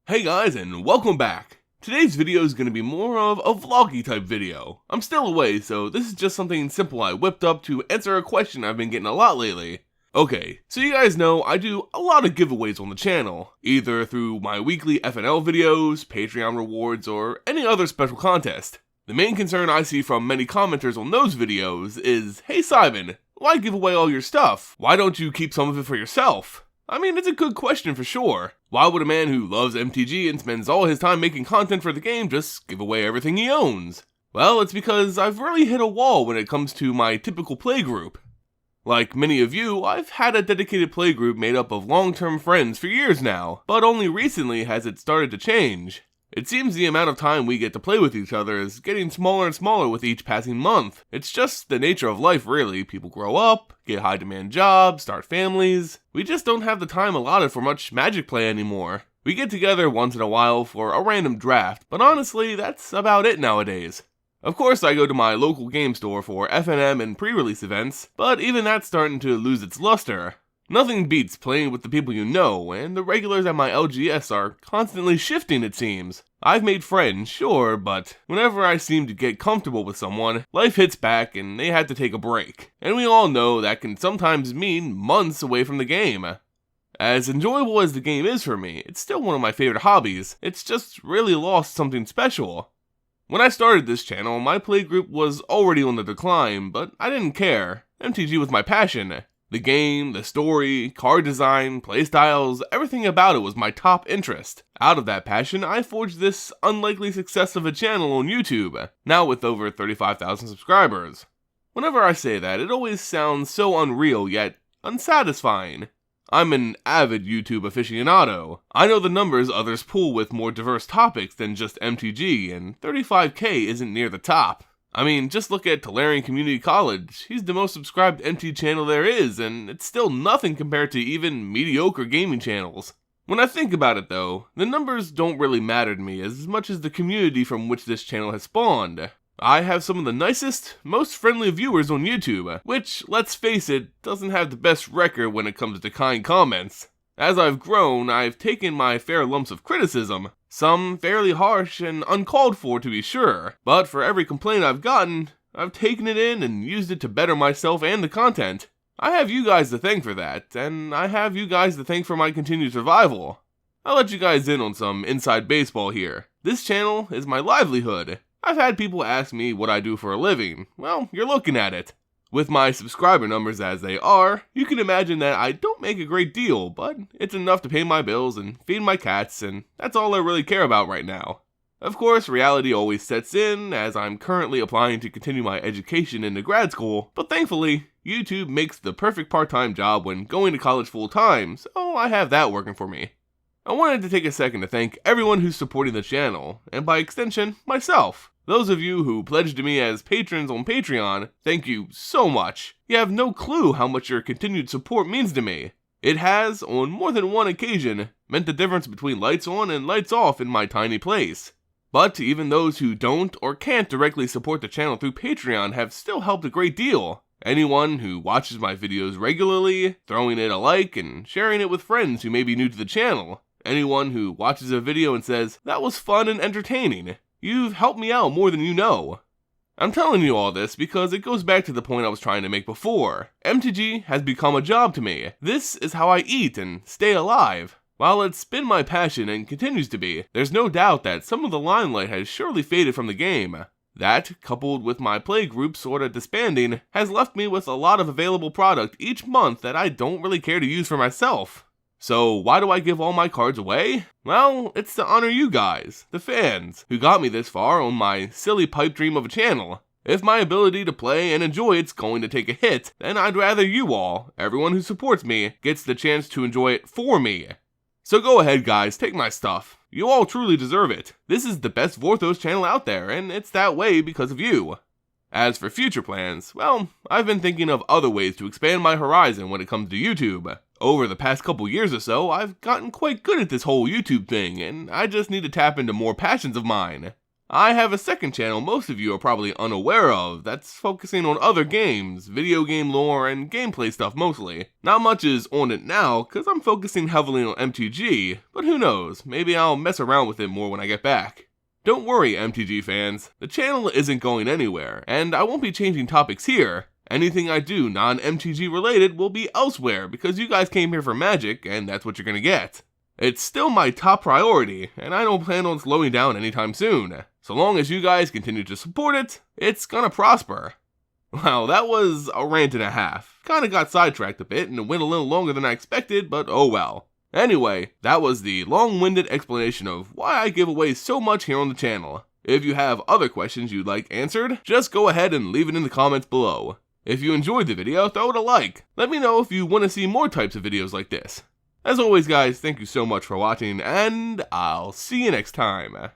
Hey guys, and welcome back. Today's video is going to be more of a vloggy type video. I'm still away, so this is just something simple I whipped up to answer a question I've been getting a lot lately. Okay, so you guys know I do a lot of giveaways on the channel, either through my weekly FNL videos, Patreon rewards, or any other special contest. The main concern I see from many commenters on those videos is, hey Simon, why give away all your stuff? Why don't you keep some of it for yourself? I mean, it's a good question for sure. Why would a man who loves MTG and spends all his time making content for the game just give away everything he owns? Well, it's because I've really hit a wall when it comes to my typical playgroup. Like many of you, I've had a dedicated playgroup made up of long-term friends for years now, but only recently has it started to change. It seems the amount of time we get to play with each other is getting smaller and smaller with each passing month. It's just the nature of life really. People grow up, get high demand jobs, start families. We just don't have the time allotted for much Magic play anymore. We get together once in a while for a random draft, but honestly, that's about it nowadays. Of course, I go to my local game store for FNM and pre-release events, but even that's starting to lose its luster. Nothing beats playing with the people you know, and the regulars at my LGS are constantly shifting it seems. I've made friends, sure, but whenever I seem to get comfortable with someone, life hits back and they had to take a break. And we all know that can sometimes mean months away from the game. As enjoyable as the game is for me, it's still one of my favorite hobbies. It's just really lost something special. When I started this channel, my playgroup was already on the decline, but I didn't care. MTG was my passion. The game, the story, card design, playstyles, everything about it was my top interest. Out of that passion, I forged this unlikely success of a channel on YouTube, now with over 35,000 subscribers. Whenever I say that, it always sounds so unreal yet unsatisfying. I'm an avid YouTube aficionado. I know the numbers others pull with more diverse topics than just MTG, and 35k isn't near the top. I mean, just look at Talarian Community College. He's the most subscribed MT channel there is, and it's still nothing compared to even mediocre gaming channels. When I think about it though, the numbers don't really matter to me as much as the community from which this channel has spawned. I have some of the nicest, most friendly viewers on YouTube, which, let's face it, doesn't have the best record when it comes to kind comments. As I've grown, I've taken my fair lumps of criticism, some fairly harsh and uncalled for to be sure, but for every complaint I've gotten, I've taken it in and used it to better myself and the content. I have you guys to thank for that, and I have you guys to thank for my continued survival. I'll let you guys in on some inside baseball here. This channel is my livelihood. I've had people ask me what I do for a living. Well, you're looking at it. With my subscriber numbers as they are, you can imagine that I don't make a great deal, but it's enough to pay my bills and feed my cats, and that's all I really care about right now. Of course, reality always sets in, as I'm currently applying to continue my education into grad school, but thankfully, YouTube makes the perfect part-time job when going to college full-time, so I have that working for me. I wanted to take a second to thank everyone who's supporting the channel, and by extension, myself. Those of you who pledged to me as patrons on Patreon, thank you so much. You have no clue how much your continued support means to me. It has, on more than one occasion, meant the difference between lights on and lights off in my tiny place. But even those who don't or can't directly support the channel through Patreon have still helped a great deal. Anyone who watches my videos regularly, throwing it a like and sharing it with friends who may be new to the channel. Anyone who watches a video and says, "That was fun and entertaining." You've helped me out more than you know. I'm telling you all this because it goes back to the point I was trying to make before. MTG has become a job to me. This is how I eat and stay alive. While it's been my passion and continues to be, there's no doubt that some of the limelight has surely faded from the game. That, coupled with my playgroup sorta disbanding, has left me with a lot of available product each month that I don't really care to use for myself. So why do I give all my cards away? Well, it's to honor you guys, the fans, who got me this far on my silly pipe dream of a channel. If my ability to play and enjoy it's going to take a hit, then I'd rather you all, everyone who supports me, gets the chance to enjoy it for me. So go ahead guys, take my stuff. You all truly deserve it. This is the best Vorthos channel out there, and it's that way because of you. As for future plans, well, I've been thinking of other ways to expand my horizon when it comes to YouTube. Over the past couple years or so, I've gotten quite good at this whole YouTube thing, and I just need to tap into more passions of mine. I have a second channel most of you are probably unaware of that's focusing on other games, video game lore, and gameplay stuff mostly. Not much is on it now, cause I'm focusing heavily on MTG, but who knows, maybe I'll mess around with it more when I get back. Don't worry, MTG fans, the channel isn't going anywhere, and I won't be changing topics here. Anything I do non-MTG related will be elsewhere because you guys came here for Magic, and that's what you're gonna get. It's still my top priority, and I don't plan on slowing down anytime soon. So long as you guys continue to support it, it's gonna prosper. Wow, that was a rant and a half. Kinda got sidetracked a bit and it went a little longer than I expected, but oh well. Anyway, that was the long-winded explanation of why I give away so much here on the channel. If you have other questions you'd like answered, just go ahead and leave it in the comments below. If you enjoyed the video, throw it a like. Let me know if you want to see more types of videos like this. As always guys, thank you so much for watching, and I'll see you next time.